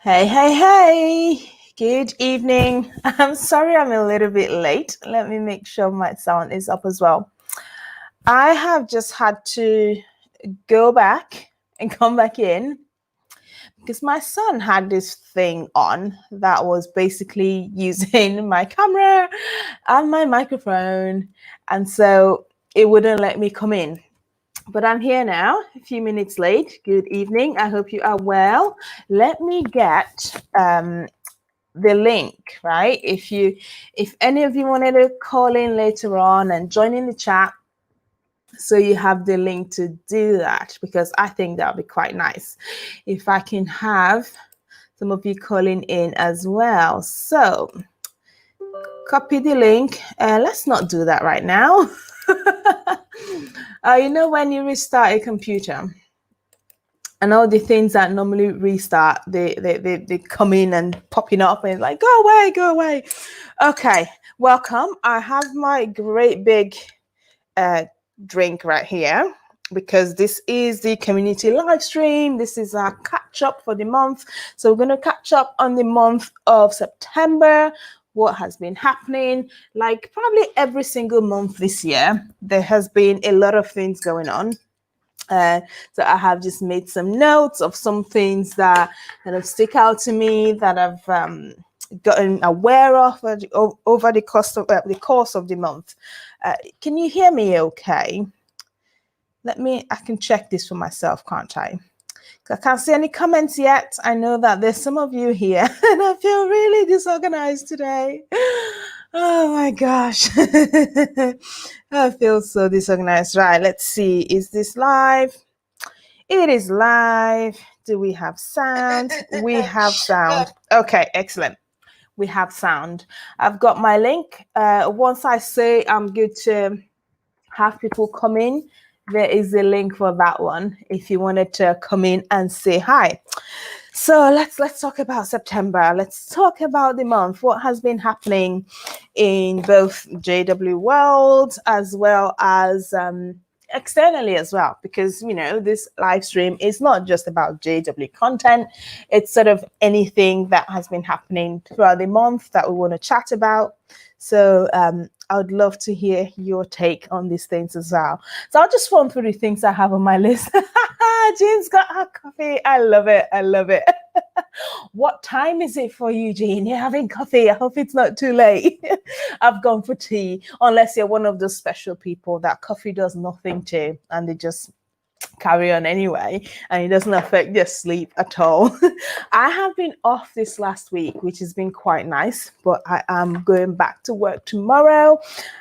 Hey, hey, hey. Good evening. I'm sorry I'm a little bit late. Let me make sure my sound is up as well. I have just had to go back and come back in because my son had this thing on that was basically using my camera and my microphone. And so it wouldn't let me come in. But I'm here now, a few minutes late. Good evening. I hope you are well. Let me get the link, right? If any of you wanted to call in later on and join in the chat, so you have the link to do that, because I think that would be quite nice if I can have some of you calling in as well. So copy the link. Let's not do that right now. When you restart a computer, and all the things that normally restart, they come in and popping up and like, go away, go away. Okay, welcome. I have my great big drink right here because this is the community live stream. This is our catch up for the month. So we're going to catch up on the month of September, what has been happening. Like probably every single month this year, there has been a lot of things going on. So I have just made some notes of some things that kind of stick out to me that I've gotten aware of over the course of the month. Can you hear me okay? I can check this for myself, can't I? I can't see any comments yet. I know that there's some of you here and I feel really disorganized today. Oh my gosh. I feel so disorganized. Right, let's see. Is this live? It is live. Do we have sound? We have sound. Okay, excellent. We have sound. I've got my link. Once I say I'm good to have people come in, there is a link for that one if you wanted to come in and say hi. So let's talk about September. Let's talk about the month. What has been happening in both JW world as well as externally as well, because this live stream is not just about JW content. It's sort of anything that has been happening throughout the month that we want to chat about. So I would love to hear your take on these things as well. So I'll just run through the things I have on my list. Jean's got her coffee. I love it. I love it. What time is it for you, Jean? You're having coffee. I hope it's not too late. I've gone for tea, unless you're one of those special people that coffee does nothing to, and they just carry on anyway, and it doesn't affect their sleep at all. I have been off this last week, which has been quite nice, but I am going back to work tomorrow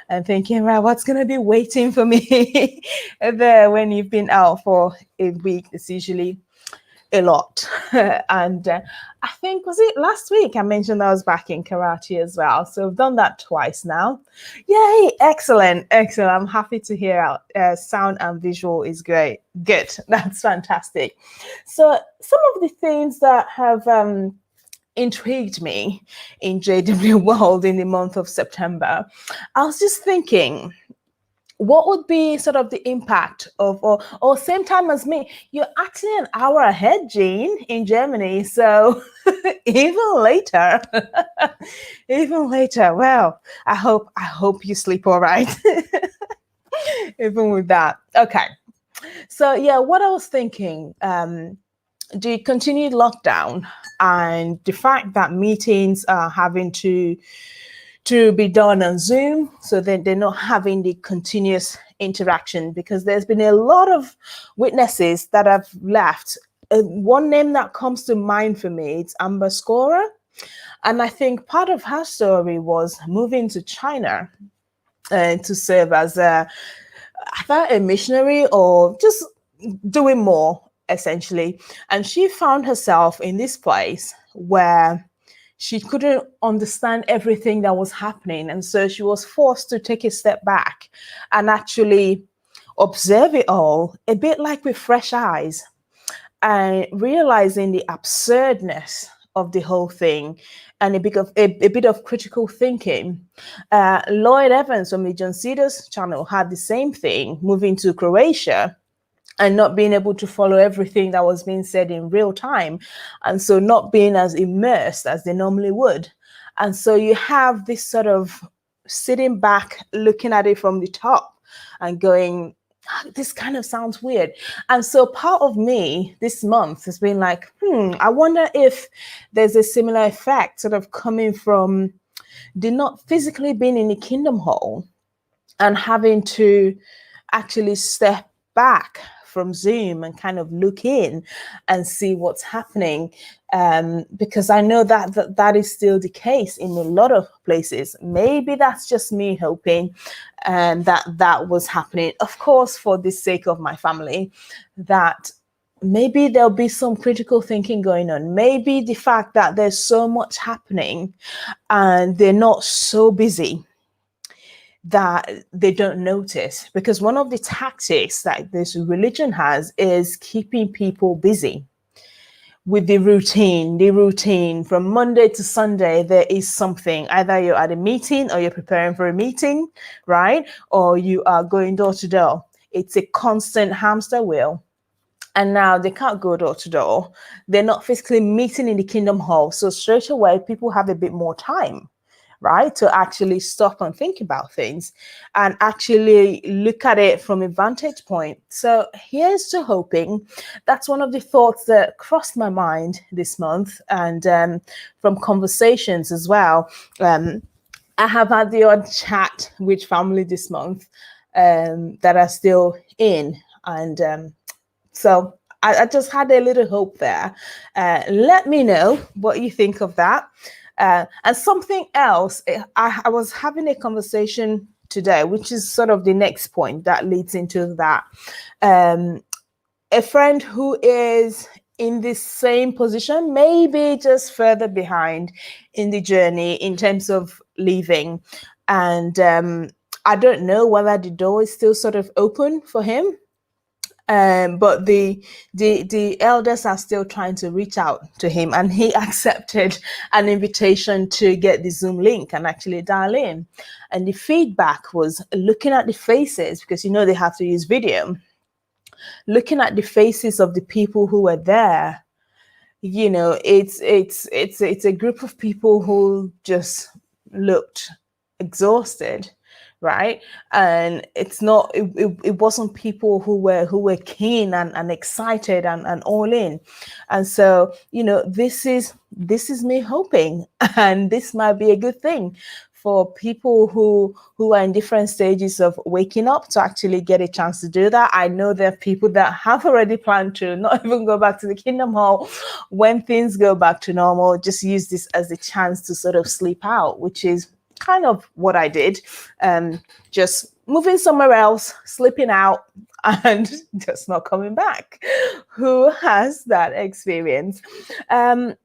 and thinking, right, what's going to be waiting for me there when you've been out for a week? It's usually a lot. And I think, was it last week I mentioned I was back in karate as well, so I've done that twice now. Yay, excellent. I'm happy to hear out. Sound and visual is great. Good. That's fantastic. So some of the things that have intrigued me in JW world in the month of September, I was just thinking, what would be sort of the impact of, or same time as me? You're actually an hour ahead, Jean, in Germany. So even later, Well, I hope you sleep all right. Even with that. Okay. So yeah, what I was thinking, the continued lockdown and the fact that meetings are having to be done on Zoom, so that they're not having the continuous interaction, because there's been a lot of witnesses that have left. One name that comes to mind for me, it's Amber Scorer. And I think part of her story was moving to China to serve as either a missionary or just doing more, essentially. And she found herself in this place where she couldn't understand everything that was happening. And so she was forced to take a step back and actually observe it all, a bit like with fresh eyes, and realizing the absurdness of the whole thing and a bit of critical thinking. Lloyd Evans from the John Cedars channel had the same thing, moving to Croatia and not being able to follow everything that was being said in real time. And so not being as immersed as they normally would. And so you have this sort of sitting back, looking at it from the top and going, this kind of sounds weird. And so part of me this month has been like, I wonder if there's a similar effect sort of coming from the not physically being in the Kingdom Hall and having to actually step back from Zoom and kind of look in and see what's happening. Because I know that is still the case in a lot of places. Maybe that's just me hoping that was happening, of course, for the sake of my family, that maybe there'll be some critical thinking going on. Maybe the fact that there's so much happening and they're not so busy that they don't notice, because one of the tactics that this religion has is keeping people busy with the routine from Monday to Sunday. There is something, either you're at a meeting or you're preparing for a meeting, right? Or you are going door to door. It's a constant hamster wheel. And now they can't go door to door. They're not physically meeting in the Kingdom Hall. So straight away, people have a bit more time, right, to actually stop and think about things and actually look at it from a vantage point. So here's to hoping. That's one of the thoughts that crossed my mind this month, and from conversations as well. I have had the odd chat with family this month that are still in, and so I just had a little hope there. Let me know what you think of that. And something else, I was having a conversation today, which is sort of the next point that leads into that. A friend who is in the same position, maybe just further behind in the journey in terms of leaving. And I don't know whether the door is still sort of open for him. But the elders are still trying to reach out to him, and he accepted an invitation to get the Zoom link and actually dial in. And the feedback was looking at the faces, because they have to use video, looking at the faces of the people who were there. It's a group of people who just looked exhausted, right? And it wasn't people who were keen and excited and all in. And so this is me hoping, and this might be a good thing for people who are in different stages of waking up to actually get a chance to do that. I know there are people that have already planned to not even go back to the Kingdom Hall when things go back to normal, just use this as a chance to sort of sleep out, which is kind of what I did. Just moving somewhere else, sleeping out, and just not coming back. Who has that experience? The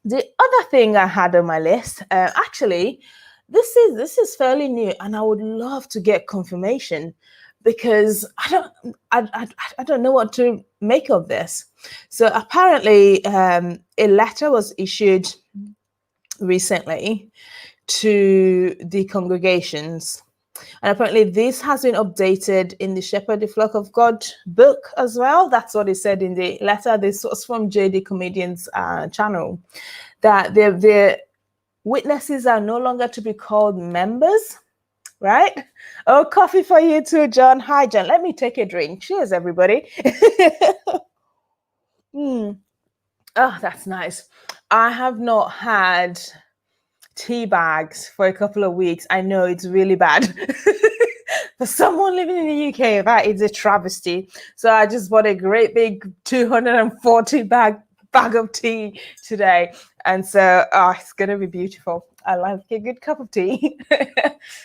other thing I had on my list, actually, this is fairly new, and I would love to get confirmation, because I don't know what to make of this. So apparently, a letter was issued recently to the congregations, and apparently this has been updated in the Shepherd the Flock of God book as well. That's what it said in the letter. This was from JD Comedian's channel, that the witnesses are no longer to be called members, right? Oh, coffee for you too, John. Hi, John. Let me take a drink. Cheers, everybody. Oh, that's nice. I have not had tea bags for a couple of weeks. I know it's really bad. For someone living in the UK, that is a travesty. So I just bought a great big 240 bag of tea today. And so it's going to be beautiful. I like a good cup of tea.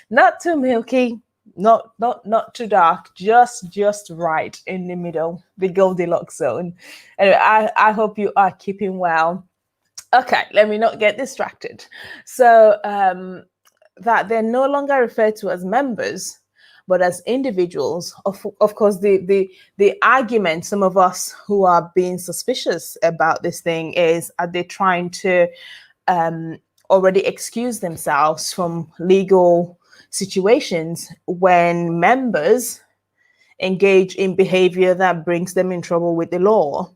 Not too milky, not too dark, just right in the middle, the Goldilocks zone. Anyway, I hope you are keeping well. Okay, let me not get distracted. So that they're no longer referred to as members, but as individuals. Of course, the argument, some of us who are being suspicious about this thing is, are they trying to already excuse themselves from legal situations when members engage in behavior that brings them in trouble with the law?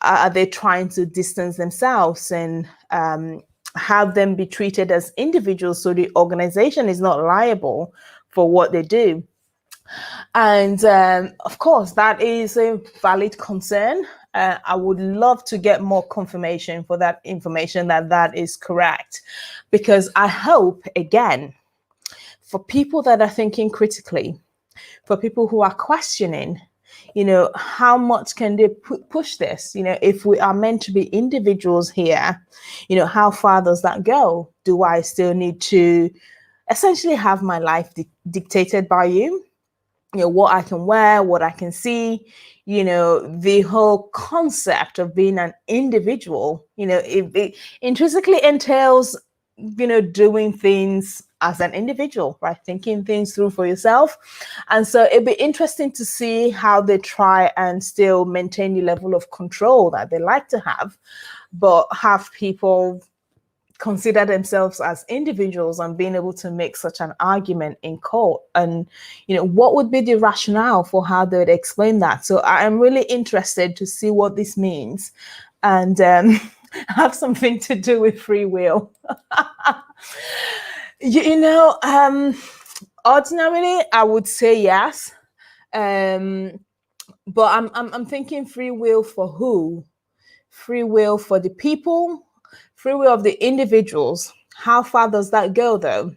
Are they trying to distance themselves and have them be treated as individuals so the organization is not liable for what they do? And of course, that is a valid concern. I would love to get more confirmation for that information that that is correct, because I hope, again, for people that are thinking critically, for people who are questioning, how much can they push this? If we are meant to be individuals here, how far does that go? Do I still need to essentially have my life dictated by you? What I can wear, what I can see, the whole concept of being an individual, it intrinsically entails, doing things as an individual, right? Thinking things through for yourself. And so it'd be interesting to see how they try and still maintain the level of control that they like to have, but have people consider themselves as individuals and being able to make such an argument in court. And what would be the rationale for how they would explain that? So I am really interested to see what this means, and have something to do with free will. Ordinarily I would say yes, but I'm thinking free will for who? Free will for the people, free will of the individuals. How far does that go, though?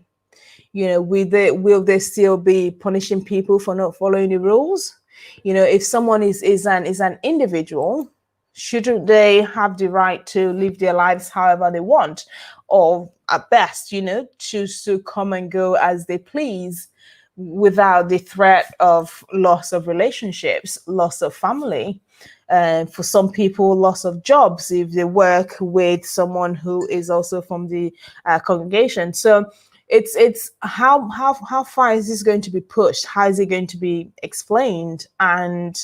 Will they still be punishing people for not following the rules? If someone is an individual, shouldn't they have the right to live their lives however they want, or at best, choose to come and go as they please, without the threat of loss of relationships, loss of family? For some people, loss of jobs if they work with someone who is also from the congregation. So it's how far is this going to be pushed? How is it going to be explained? And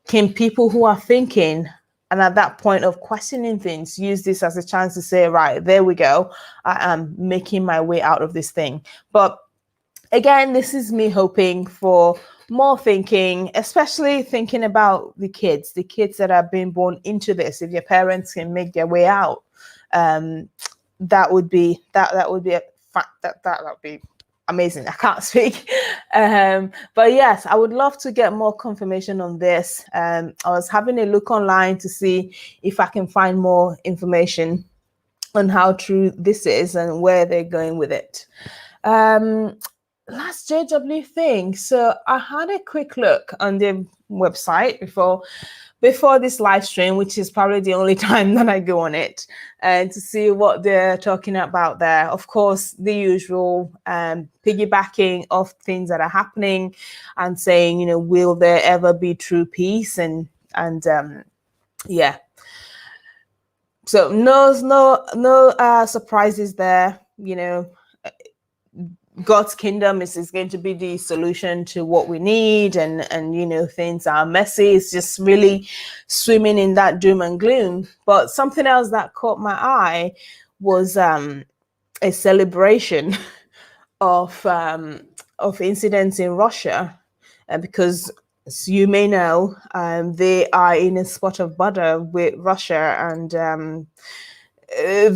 can people who are thinking and at that point of questioning things use this as a chance to say, right, there we go, I am making my way out of this thing? But again, this is me hoping for more thinking, especially thinking about the kids that are being born into this. If your parents can make their way out, that would be that would be a fact that would be amazing. I can't speak, but yes, I would love to get more confirmation on this. I was having a look online to see if I can find more information on how true this is and where they're going with it. Last JW thing. So I had a quick look on the website before this live stream, which is probably the only time that I go on it, and to see what they're talking about there. Of course, the usual piggybacking of things that are happening and saying, will there ever be true peace? And yeah. So no surprises there. God's kingdom is going to be the solution to what we need, and things are messy. It's just really swimming in that doom and gloom. But something else that caught my eye was a celebration of incidents in Russia, because as you may know, they are in a spot of bother with Russia, and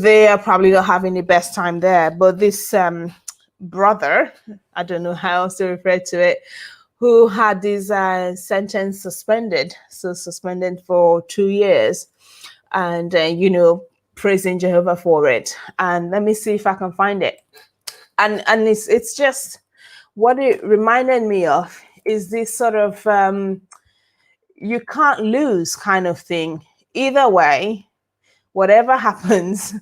they are probably not having the best time there. But this brother, I don't know how else to refer to it, who had his sentence suspended for 2 years, and praising Jehovah for it. And let me see if I can find it. And it's just what it reminded me of is this sort of you can't lose kind of thing. Either way, whatever happens,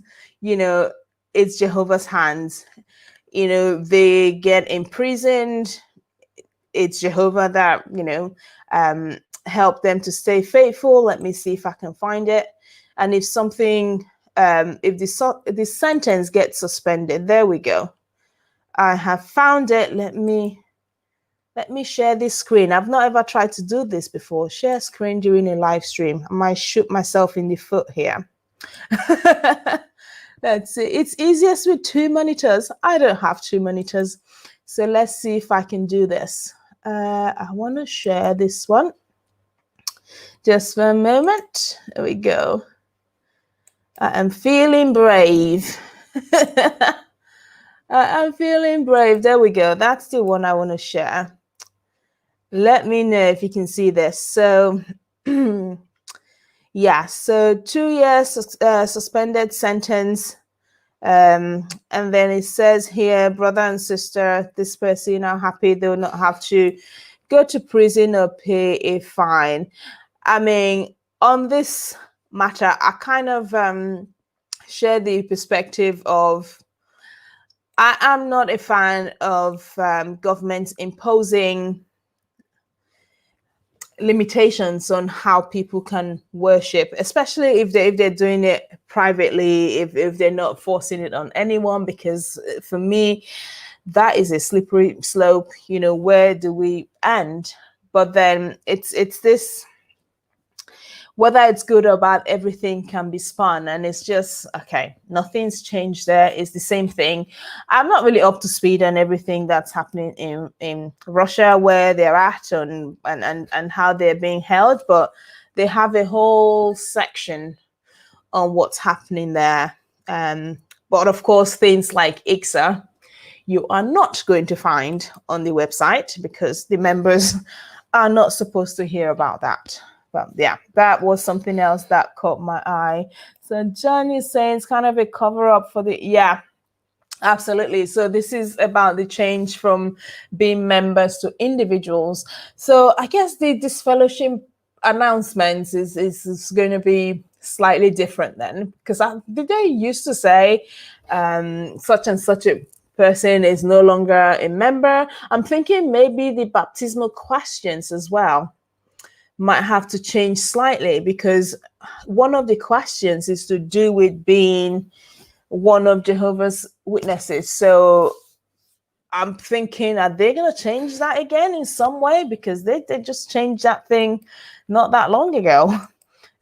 it's Jehovah's hands. They get imprisoned. It's Jehovah that, help them to stay faithful. Let me see if I can find it. And if something, if the sentence gets suspended, there we go. I have found it. Let me share this screen. I've not ever tried to do this before. Share screen during a live stream. I might shoot myself in the foot here. Let's see. It's easiest with 2 monitors. I don't have 2 monitors. So let's see if I can do this. I want to share this one just for a moment. There we go. I am feeling brave. I'm feeling brave. There we go. That's the one I want to share. Let me know if you can see this. So, yeah, so 2 years suspended sentence. And then it says here, brother and sister, this person are happy they will not have to go to prison or pay a fine. I mean, on this matter, I kind of share the perspective of I am not a fan of governments imposing limitations on how people can worship, especially if they're doing it privately, if they're not forcing it on anyone, because for me that is a slippery slope. Where do we end? But then it's this, whether it's good or bad, everything can be spun, and it's just okay, nothing's changed there. It's the same thing. I'm not really up to speed on everything that's happening in Russia, where they're at and how they're being held, but they have a whole section on what's happening there. But of course, things like ICSA, you are not going to find on the website because the members are not supposed to hear about that. But yeah, that was something else that caught my eye. So John is saying it's kind of a cover up for the, yeah, absolutely. So this is about the change from being members to individuals. So I guess the disfellowship announcements is going to be slightly different then, because they used to say such and such a person is no longer a member. I'm thinking maybe the baptismal questions as well might have to change slightly, because one of the questions is to do with being one of Jehovah's Witnesses. So I'm thinking, are they going to change that again in some way? Because they just changed that thing not that long ago.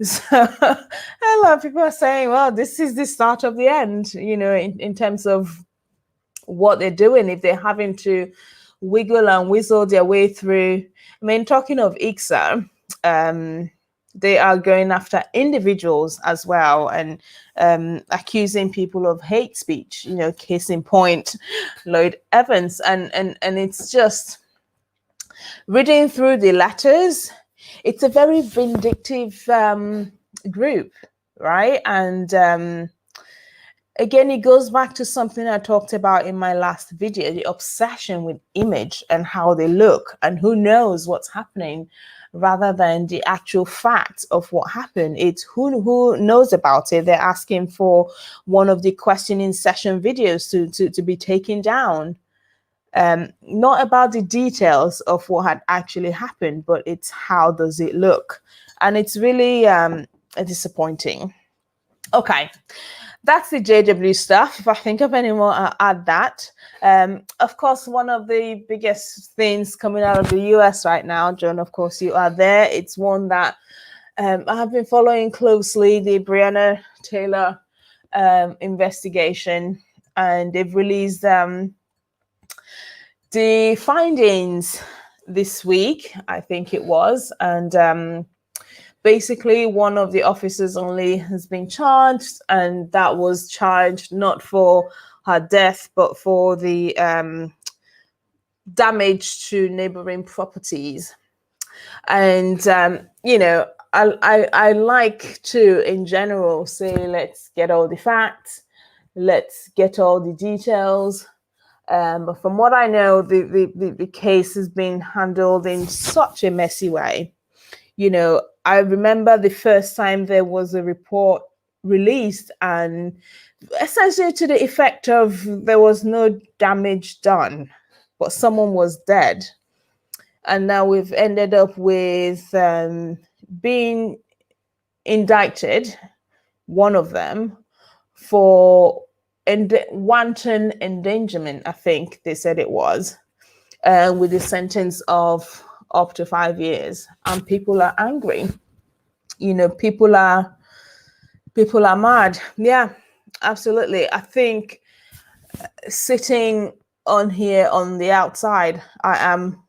So a lot of people are saying, well, this is the start of the end, in terms of what they're doing, if they're having to wiggle and whistle their way through. I mean, talking of ICSA, they are going after individuals as well, and accusing people of hate speech. Case in point, Lloyd Evans, and it's just reading through the letters. It's a very vindictive group, right? And again, it goes back to something I talked about in my last video, the obsession with image and how they look and who knows what's happening, rather than the actual facts of what happened. It's who knows about it. They're asking for one of the questioning session videos to be taken down. Not about the details of what had actually happened, but it's how does it look. And it's really disappointing. Okay. That's the JW stuff. If I think of any more, I'll add that. Of course, one of the biggest things coming out of the US right now, John, of course, you are there. It's one that I have been following closely, the Breonna Taylor investigation. And they've released the findings this week, I think it was. And basically, one of the officers only has been charged, and that was charged not for her death, but for the damage to neighboring properties. And, I like to, in general, say, let's get all the facts, let's get all the details. But from what I know, the case has been handled in such a messy way. I remember the first time there was a report released, and essentially to the effect of there was no damage done, but someone was dead. And now we've ended up with being indicted, one of them, for wanton endangerment, I think they said it was, with a sentence of up to 5 years. And people are angry. People are mad. Yeah, absolutely. I think sitting on here on the outside, I am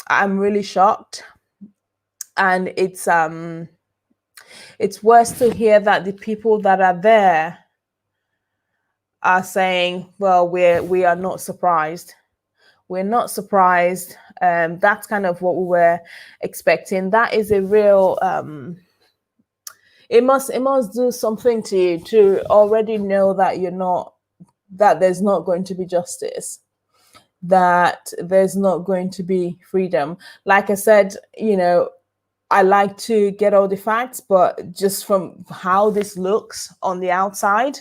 I'm really shocked, and it's worse to hear that the people that are there are saying, well, we are not surprised. We're not surprised. That's kind of what we were expecting. That is a real it must do something to you to already know that that there's not going to be justice, that there's not going to be freedom. Like I said, I like to get all the facts, but just from how this looks on the outside,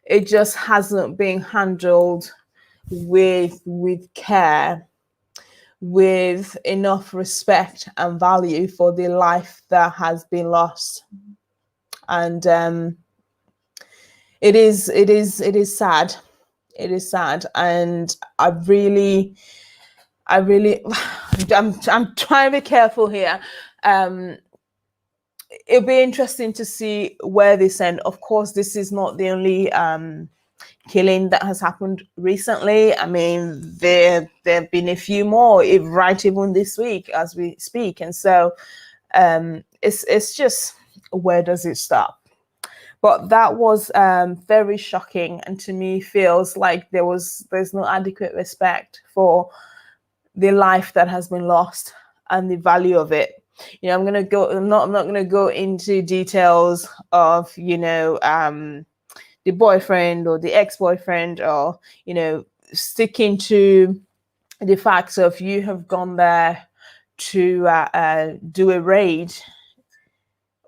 it just hasn't been handled with care, with enough respect and value for the life that has been lost. And it is sad. It is sad, and I really, I'm trying to be careful here. It'll be interesting to see where this end. Of course, this is not the only killing that has happened recently. I mean, there've been a few more, right, even this week as we speak, and so it's just, where does it stop? But that was very shocking, and to me feels like there's no adequate respect for the life that has been lost and the value of it. I'm not gonna go into details of the boyfriend or the ex-boyfriend, or sticking to the facts of, you have gone there to do a raid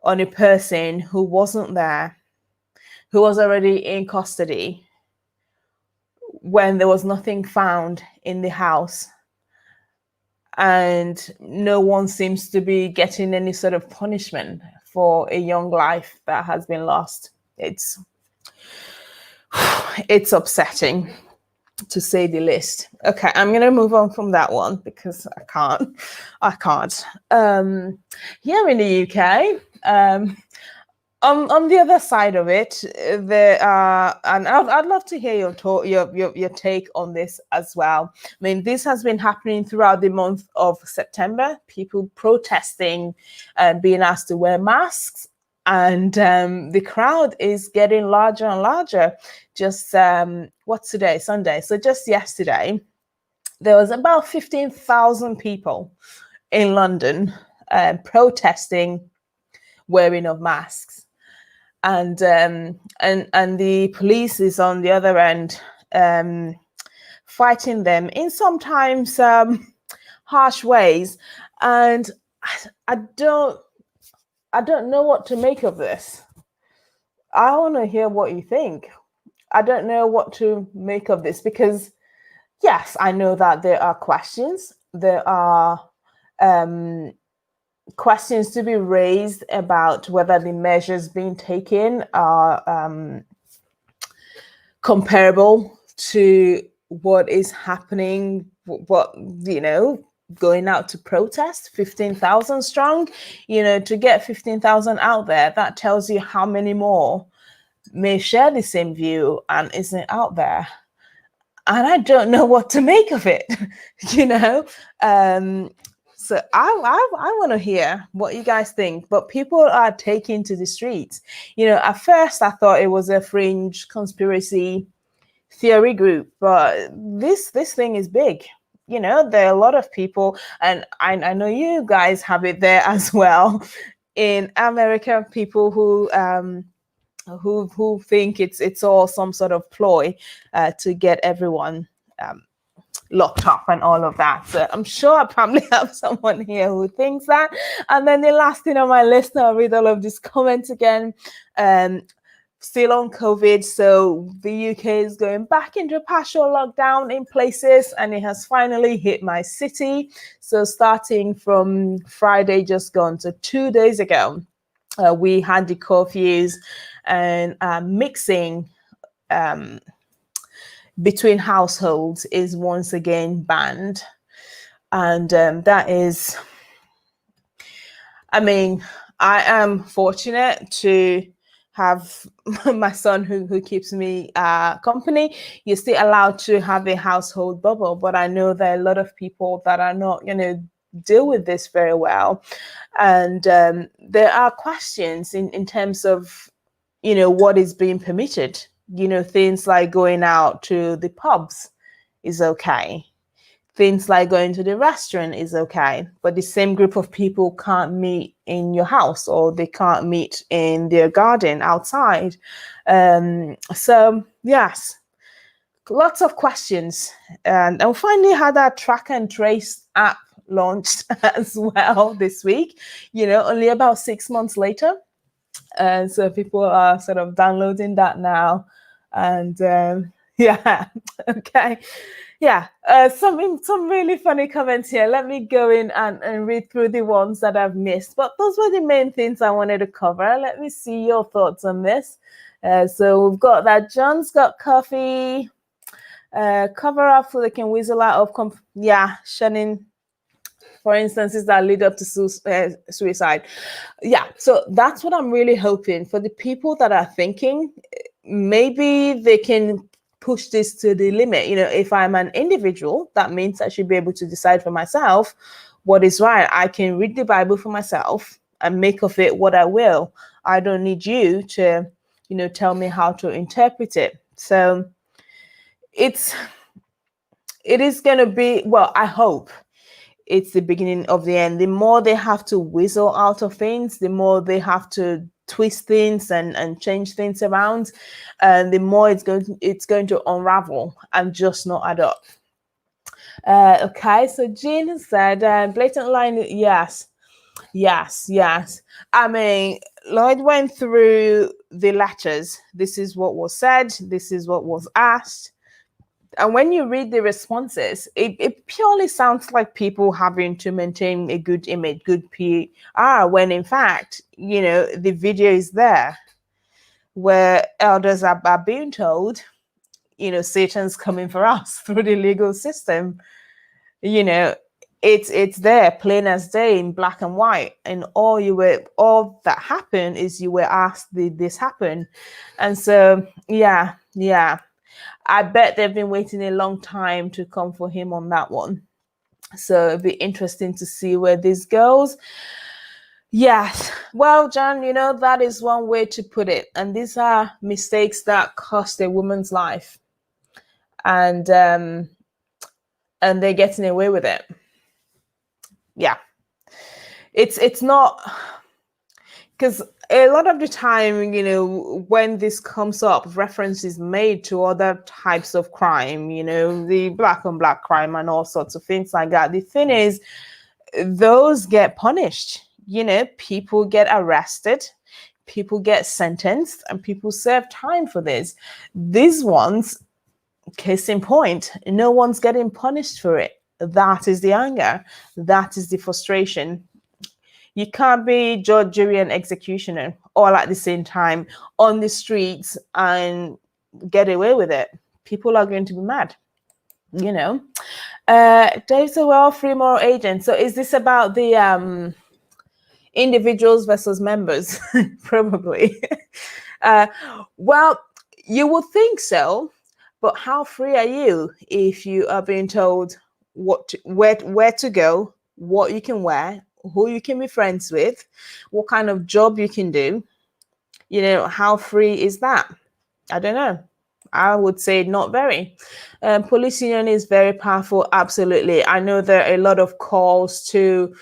on a person who wasn't there, who was already in custody, when there was nothing found in the house, and no one seems to be getting any sort of punishment for a young life that has been lost. It's upsetting, to say the least. Okay, I'm gonna move on from that one because I can't. Here in the UK, on the other side of it, there are, and I'd love to hear your take on this as well. I mean, this has been happening throughout the month of September. People protesting and being asked to wear masks, and the crowd is getting larger and larger. Just what's today? Sunday. So just yesterday, there was about 15,000 people in London protesting wearing of masks. And the police is on the other end, fighting them in sometimes harsh ways. And I don't know what to make of this. I want to hear what you think. I don't know what to make of this, because yes, I know that there are questions. There are questions to be raised about whether the measures being taken are comparable to what is happening, going out to protest 15,000 strong. To get 15,000 out there, that tells you how many more may share the same view and isn't out there. And I don't know what to make of it. So I want to hear what you guys think. But people are taking to the streets. At first I thought it was a fringe conspiracy theory group, but this thing is big. There are a lot of people, and I know you guys have it there as well in America. People who think it's all some sort of ploy to get everyone locked up and all of that. So I'm sure I probably have someone here who thinks that. And then the last thing on my list, I'll read all of these comments again. Still on COVID, so the UK is going back into a partial lockdown in places, and it has finally hit my city. So starting from Friday just gone, so 2 days ago, we had the curfews, and mixing between households is once again banned. And that is, I mean, I am fortunate to have my son who keeps me company. You're still allowed to have a household bubble, but I know there are a lot of people that are not deal with this very well. And there are questions in terms of what is being permitted. Things like going out to the pubs is okay. Things like going to the restaurant is okay, but the same group of people can't meet in your house, or they can't meet in their garden outside. So yes, lots of questions. And we finally had our track and trace app launched as well this week, only about 6 months later. And so people are sort of downloading that now. And yeah, okay. Yeah, some really funny comments here. Let me go in and read through the ones that I've missed. But those were the main things I wanted to cover. Let me see your thoughts on this. So we've got that John's got coffee. Cover up so they can weasel out of shunning, for instances that lead up to suicide. Yeah, so that's what I'm really hoping for. The people that are thinking maybe they can push this to the limit. If I'm an individual, that means I should be able to decide for myself what is right. I can read the Bible for myself and make of it what I will. I don't need you to tell me how to interpret it. So it is going to be, well, I hope it's the beginning of the end. The more they have to whistle out of things, the more they have to twist things and change things around, and the more it's going to unravel and just not add up. Okay, so Jean said blatant line. Yes. I mean, Lloyd went through the letters. This is what was said, this is what was asked. And when you read the responses, it purely sounds like people having to maintain a good image, good PR, when in fact, the video is there where elders are being told, Satan's coming for us through the legal system. It's there, plain as day, in black and white. And all that happened is you were asked, did this happen? And so, yeah. I bet they've been waiting a long time to come for him on that one. So it'll be interesting to see where this goes. Yes. Well, John, that is one way to put it. And these are mistakes that cost a woman's life. And they're getting away with it. Yeah. It's not, because a lot of the time, when this comes up, reference is made to other types of crime, the black on black crime and all sorts of things like that. The thing is, those get punished. People get arrested, people get sentenced, and people serve time for this. These ones, case in point, no one's getting punished for it. That is the anger. That is the frustration. You can't be judge, jury, and executioner all at the same time on the streets and get away with it. People are going to be mad, Dave said, well, free moral agents. So is this about the individuals versus members? Probably. Well, you would think so, but how free are you if you are being told where to go, what you can wear, who you can be friends with, what kind of job you can do? How free is that? I don't know. I would say not very. Police union is very powerful. Absolutely. I know there are a lot of calls to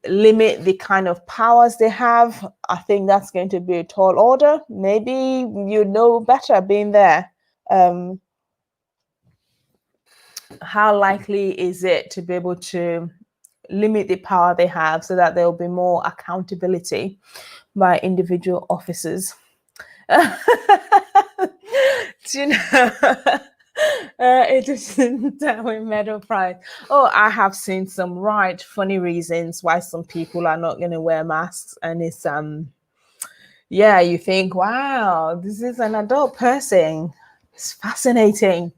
limit the kind of powers they have. I think that's going to be a tall order. Maybe you know better being there. How likely is it to be able to limit the power they have so that there will be more accountability by individual officers? Do you know? It is Darwin Medal Prize. Oh, I have seen some right funny reasons why some people are not going to wear masks, and it's you think, wow, this is an adult person. It's fascinating.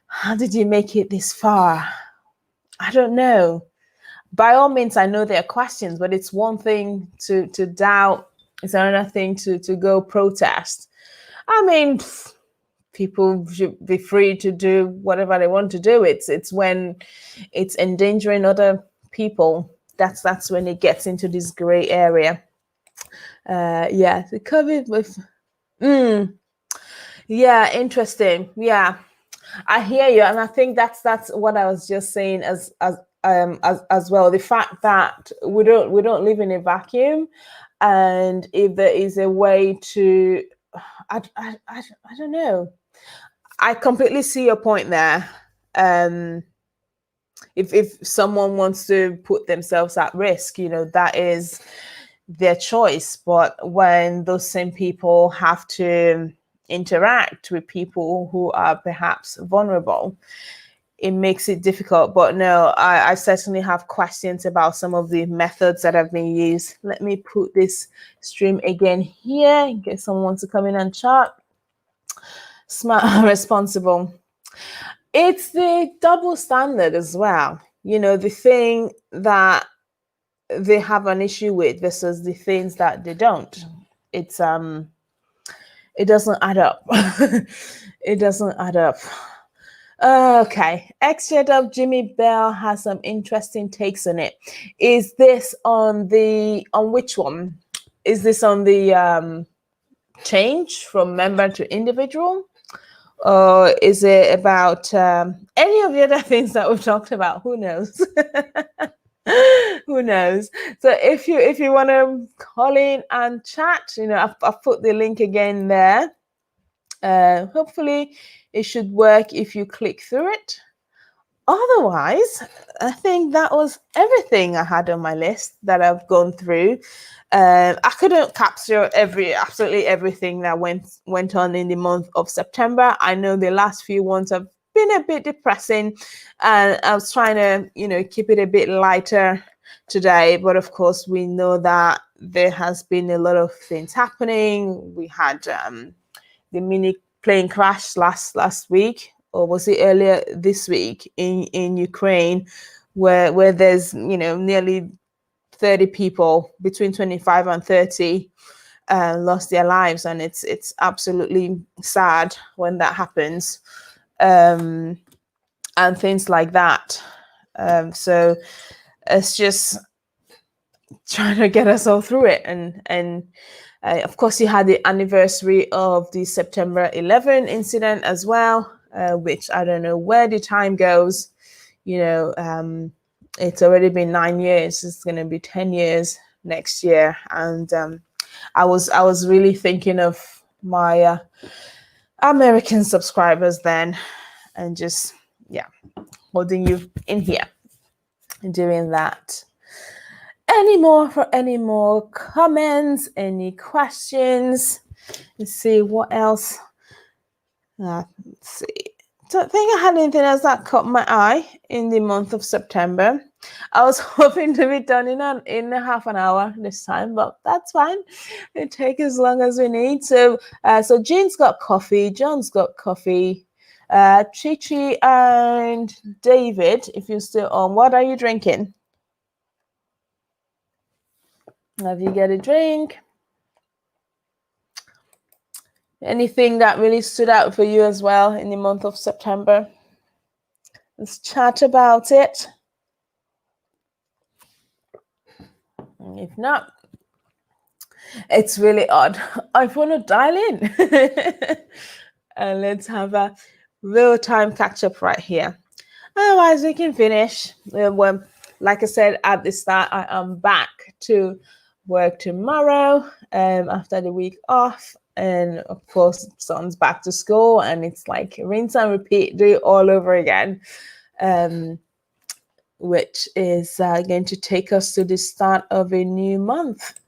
How did you make it this far? I don't know. By all means, I know there are questions, but it's one thing to doubt It's another thing to go protest. I mean, people should be free to do whatever they want to do. It's when it's endangering other people, that's when it gets into this gray area. Yeah, the COVID with yeah, interesting. Yeah, I hear you, and I think that's what I was just saying as well. The fact that we don't live in a vacuum, and if there is a way to, I don't know. I completely see your point there. If someone wants to put themselves at risk, that is their choice. But when those same people have to interact with people who are perhaps vulnerable, it makes it difficult. But no, I certainly have questions about some of the methods that have been used. Let me put this stream again here in case someone wants to come in and chat. Smart and responsible. It's the double standard as well. The thing that they have an issue with versus the things that they don't. It's it doesn't add up. It doesn't add up. Okay, XJW Jimmy Bell has some interesting takes on it. Is this on which one? Is this on the change from member to individual? Or is it about any of the other things that we've talked about? Who knows? Who knows? So if you want to call in and chat, I've put the link again there. Hopefully it should work if you click through it. Otherwise, I think that was everything I had on my list that I've gone through. I couldn't capture absolutely everything that went on in the month of September. I know the last few ones have been a bit depressing, and I was trying to, keep it a bit lighter today. But of course, we know that there has been a lot of things happening. We had the mini plane crash last week, or was it earlier this week in Ukraine, where there's nearly 30 people, between 25 and 30 lost their lives, and it's absolutely sad when that happens, and things like that. So it's just trying to get us all through it, and of course you had the anniversary of the September 11 incident as well, which I don't know where the time goes. It's already been 9 years. It's going to be 10 years next year, and I was really thinking of my American subscribers then, and just holding you in here and doing that. Any more comments, any questions? Let's see what else. Let's see. Don't think I had anything else that caught my eye in the month of September. I was hoping to be done in a half an hour this time, but that's fine. It take as long as we need. So Jean's got coffee, John's got coffee, Chichi and David, if you're still on, what are you drinking? Have you got a drink? Anything that really stood out for you as well in the month of September? Let's chat about it. If not, it's really odd. I want to dial in and let's have a real-time catch-up right here. Otherwise, we can finish. Well, like I said at the start, I am back to work tomorrow after the week off. And of course, son's back to school, and it's like rinse and repeat, do it all over again, which is going to take us to the start of a new month,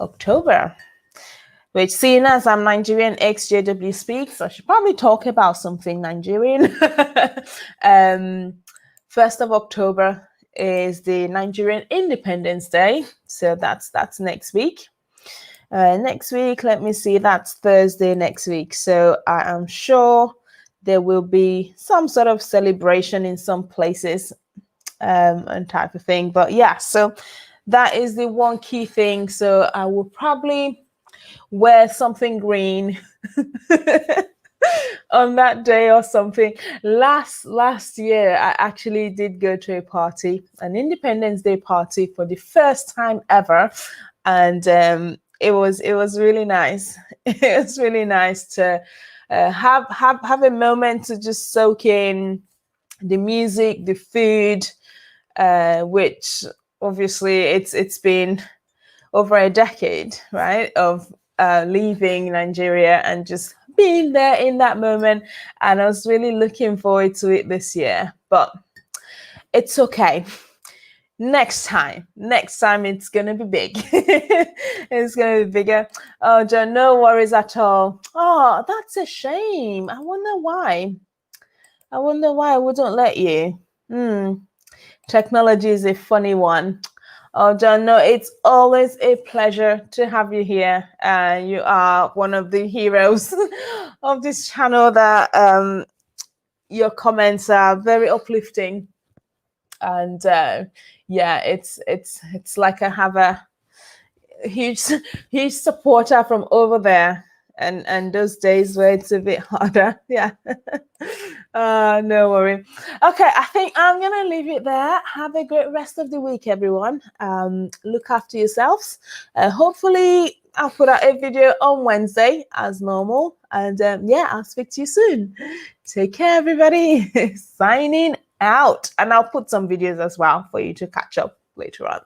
October. Which, seeing as I'm Nigerian XJW speaks, I should probably talk about something Nigerian. 1st of October is the Nigerian Independence Day, so that's next week. Next week, let me see, that's Thursday next week. So I am sure there will be some sort of celebration in some places and type of thing. But yeah, so that is the one key thing. So I will probably wear something green on that day or something. Last year I actually did go to a party, an Independence Day party, for the first time ever, and it was really nice. It was really nice to have a moment to just soak in the music, the food, which obviously it's been over a decade, right, of leaving Nigeria and just being there in that moment. And I was really looking forward to it this year, but it's okay. Next time it's gonna be big. It's gonna be bigger. Oh, John, no worries at all. Oh, that's a shame. I wonder why I wouldn't let you. Technology is a funny one. Oh, John, no, it's always a pleasure to have you here. You are one of the heroes of this channel. That your comments are very uplifting, and yeah, it's like I have a huge huge supporter from over there, and those days where it's a bit harder. Yeah. No worry. Okay, I think I'm gonna leave it there. Have a great rest of the week, everyone. Look after yourselves. Hopefully I'll put out a video on Wednesday as normal, and yeah, I'll speak to you soon. Take care, everybody. Signing out, and I'll put some videos as well for you to catch up later on.